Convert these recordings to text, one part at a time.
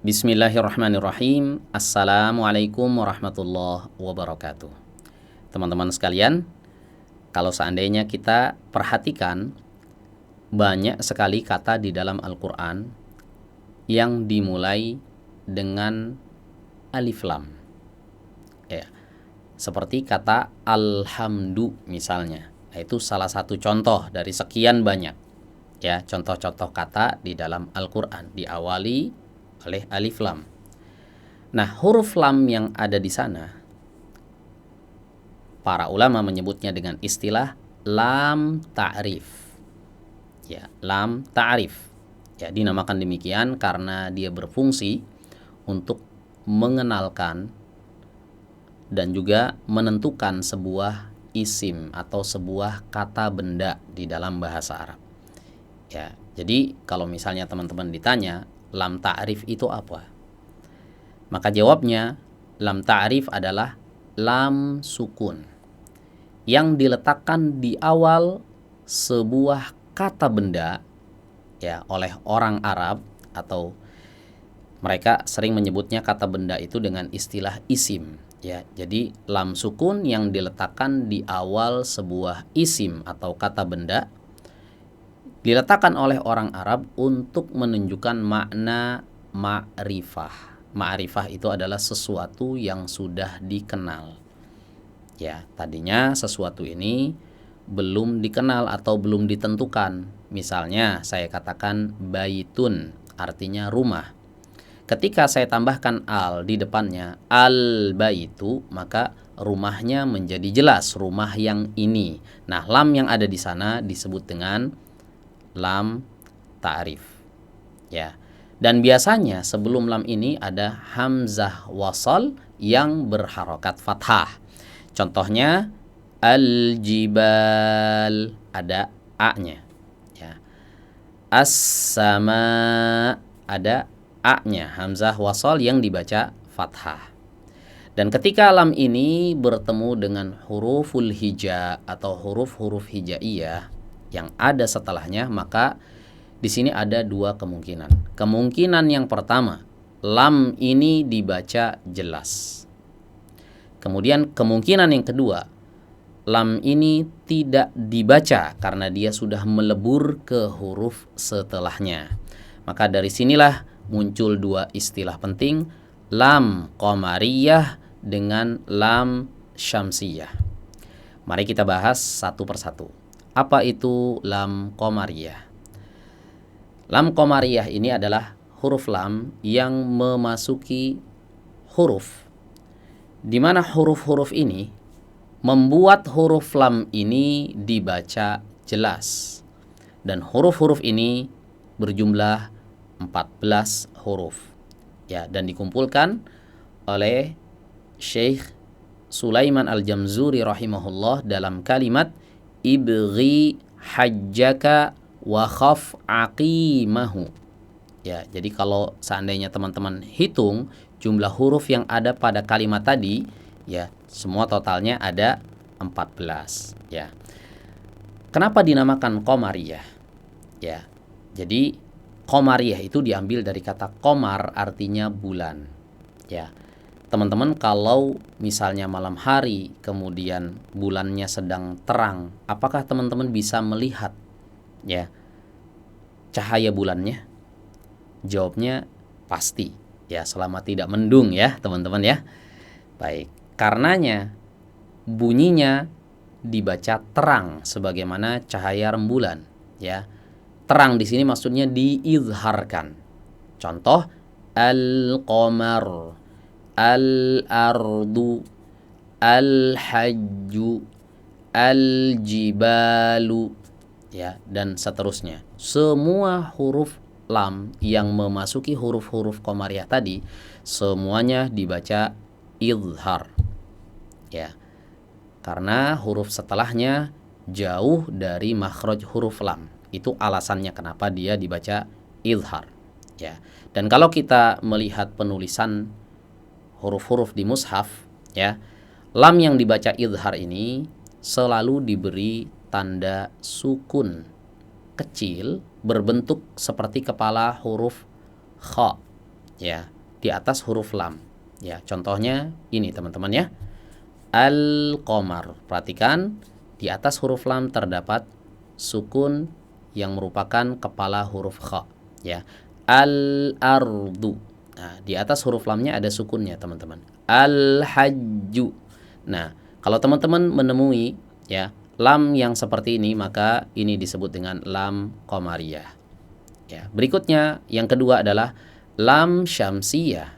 Bismillahirrahmanirrahim. Assalamualaikum warahmatullahi wabarakatuh. Teman-teman sekalian, kalau seandainya kita perhatikan, banyak sekali kata di dalam Al-Quran yang dimulai dengan alif lam. Ya, seperti kata alhamdu misalnya. Itu salah satu contoh dari sekian banyak. Ya, contoh-contoh kata di dalam Al-Quran diawali oleh alif lam. Nah, huruf lam yang ada di sana, para ulama menyebutnya dengan istilah lam ta'rif. Ya, lam ta'rif. Ya, dinamakan demikian karena dia berfungsi untuk mengenalkan dan juga menentukan sebuah isim atau sebuah kata benda di dalam bahasa Arab. Ya, jadi kalau misalnya teman-teman ditanya lam ta'rif itu apa? Maka jawabnya lam ta'rif adalah lam sukun yang diletakkan di awal sebuah kata benda ya oleh orang Arab, atau mereka sering menyebutnya kata benda itu dengan istilah isim ya. Jadi lam sukun yang diletakkan di awal sebuah isim atau kata benda diletakkan oleh orang Arab untuk menunjukkan makna ma'rifah. Ma'rifah itu adalah sesuatu yang sudah dikenal. Ya, tadinya sesuatu ini belum dikenal atau belum ditentukan. Misalnya saya katakan baitun, artinya rumah. Ketika saya tambahkan al di depannya, al baitu, maka rumahnya menjadi jelas, rumah yang ini. Nah, lam yang ada di sana disebut dengan lam ta'rif ya. Dan biasanya sebelum lam ini ada hamzah wasal yang berharokat fathah. Contohnya al-jibal, ada a-nya ya. As-sama, ada a-nya, hamzah wasal yang dibaca fathah. Dan ketika lam ini bertemu dengan huruful hija atau huruf-huruf hijaiyah yang ada setelahnya, maka di sini ada dua kemungkinan. Kemungkinan yang pertama, lam ini dibaca jelas. Kemudian kemungkinan yang kedua, lam ini tidak dibaca karena dia sudah melebur ke huruf setelahnya. Maka dari sinilah muncul dua istilah penting, lam qamariyah dengan lam syamsiyah. Mari kita bahas satu persatu. Apa itu lam qamariyah? Lam qamariyah ini adalah huruf lam yang memasuki huruf, di mana huruf-huruf ini membuat huruf lam ini dibaca jelas. Dan huruf-huruf ini berjumlah 14 huruf. Ya, dan dikumpulkan oleh Syekh Sulaiman Al-Jamzuri rahimahullah dalam kalimat ibghi hajjaka wa khaf aqimahu. Ya, jadi kalau seandainya teman-teman hitung jumlah huruf yang ada pada kalimat tadi, ya, semua totalnya ada 14, ya. Kenapa dinamakan qamariyah? Ya. Jadi qamariyah itu diambil dari kata qamar, artinya bulan. Ya. Teman-teman, kalau misalnya malam hari kemudian bulannya sedang terang, apakah teman-teman bisa melihat ya cahaya bulannya? Jawabnya pasti ya, selama tidak mendung ya teman-teman ya. Baik, karenanya bunyinya dibaca terang sebagaimana cahaya rembulan ya. Terang di sini maksudnya diizharkan. Contoh al-qamar, al-ardu, al-hajju, al-jibalu ya, dan seterusnya. Semua huruf lam yang memasuki huruf-huruf qamariyah tadi semuanya dibaca izhar ya, karena huruf setelahnya jauh dari makhraj huruf lam. Itu alasannya kenapa dia dibaca izhar ya. Dan kalau kita melihat penulisan huruf-huruf di mushaf ya, lam yang dibaca izhar ini selalu diberi tanda sukun kecil berbentuk seperti kepala huruf kha ya. di atas huruf lam. Ya, contohnya ini teman-teman ya. Al-qamar. Perhatikan di atas huruf lam terdapat sukun yang merupakan kepala huruf kha, ya. Al-ardu. Nah, di atas huruf lamnya ada sukunnya, teman-teman. Al-hajju. Nah, kalau teman-teman menemui ya lam yang seperti ini, maka ini disebut dengan lam qamariyah. Ya, berikutnya yang kedua adalah lam syamsiyah.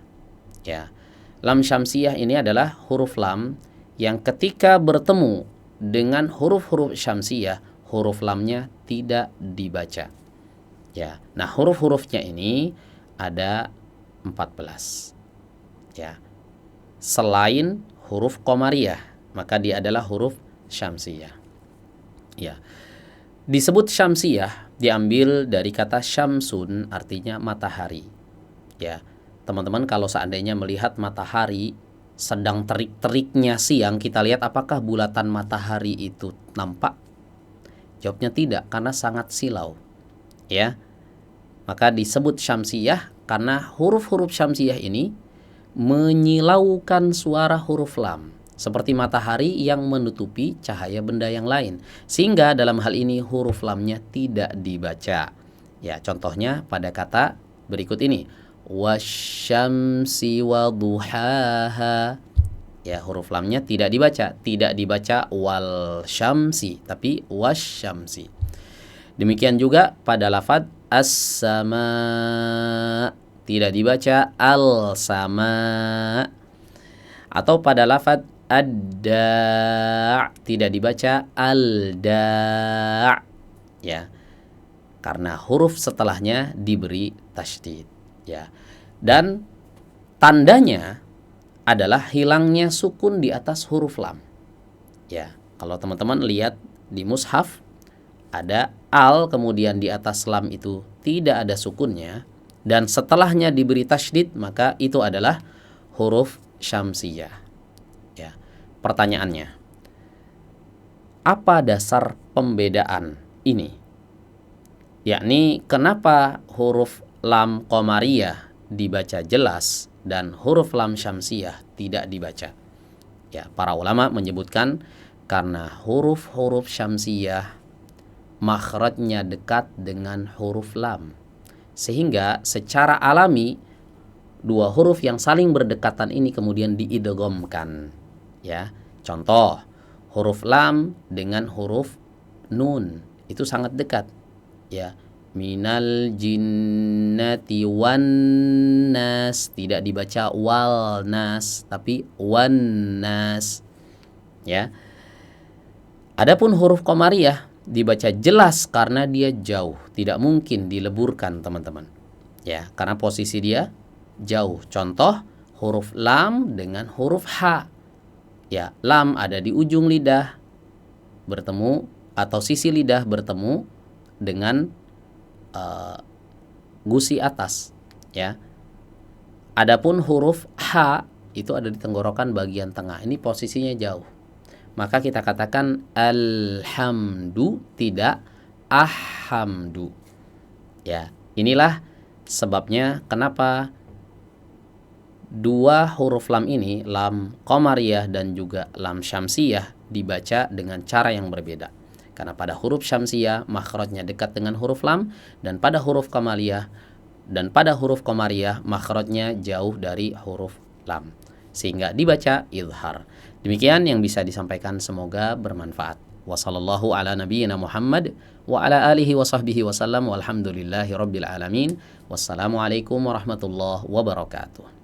Ya. Lam syamsiyah ini adalah huruf lam yang ketika bertemu dengan huruf-huruf syamsiyah, huruf lamnya tidak dibaca. Ya. Nah, huruf-hurufnya ini ada 14. Ya. Selain huruf qamariyah, maka dia adalah huruf syamsiyah. Ya. Disebut syamsiyah diambil dari kata syamsun, artinya matahari. Ya. Teman-teman, kalau seandainya melihat matahari sedang terik-teriknya siang, kita lihat apakah bulatan matahari itu nampak? Jawabnya tidak, karena sangat silau. Ya. Maka disebut syamsiyah karena huruf-huruf syamsiyah ini menyilaukan suara huruf lam, seperti matahari yang menutupi cahaya benda yang lain, sehingga dalam hal ini huruf lamnya tidak dibaca. Ya, contohnya pada kata berikut ini, wasyamsi waduhaha. Ya, huruf lamnya tidak dibaca wal syamsi, tapi wasyamsi. Demikian juga pada lafadz as-sama, tidak dibaca al-sama. Atau pada lafadz ad-da', tidak dibaca al-da'. Ya. Karena huruf setelahnya diberi tasydid, ya. Dan tandanya adalah hilangnya sukun di atas huruf lam. Ya, kalau teman-teman lihat di mushaf ada al, kemudian di atas lam itu tidak ada sukunnya, dan setelahnya diberi tasydid, maka itu adalah huruf syamsiyah. Ya. Pertanyaannya, apa dasar pembedaan ini? Yakni kenapa huruf lam qamariyah dibaca jelas dan huruf lam syamsiyah tidak dibaca? Ya, para ulama menyebutkan karena huruf-huruf syamsiyah makhrajnya dekat dengan huruf lam, sehingga secara alami dua huruf yang saling berdekatan ini kemudian diidghamkan. Ya, contoh huruf lam dengan huruf nun itu sangat dekat. Ya, minal jinnati wan nas, tidak dibaca wal nas tapi wan nas. Ya. Adapun huruf qamariyah dibaca jelas karena dia jauh, tidak mungkin dileburkan, teman-teman. Ya, karena posisi dia jauh. Contoh huruf lam dengan huruf ha. Ya, lam ada di ujung lidah bertemu, atau sisi lidah bertemu dengan gusi atas, ya. Adapun huruf ha itu ada di tenggorokan bagian tengah. Ini posisinya jauh. Maka kita katakan alhamdu, tidak ahamdu. Ya, inilah sebabnya kenapa dua huruf lam ini, lam qamariyah dan juga lam syamsiyah, dibaca dengan cara yang berbeda. Karena pada huruf syamsiyah makhrajnya dekat dengan huruf lam, dan pada huruf qamariyah makhrajnya jauh dari huruf lam, sehingga dibaca izhar. Demikian yang bisa disampaikan, semoga bermanfaat. Wassallallahu ala nabiyyina Muhammad wa ala alihi wa sahbihi wasallam walhamdulillahi rabbil alamin. Wassalamualaikum warahmatullahi wabarakatuh.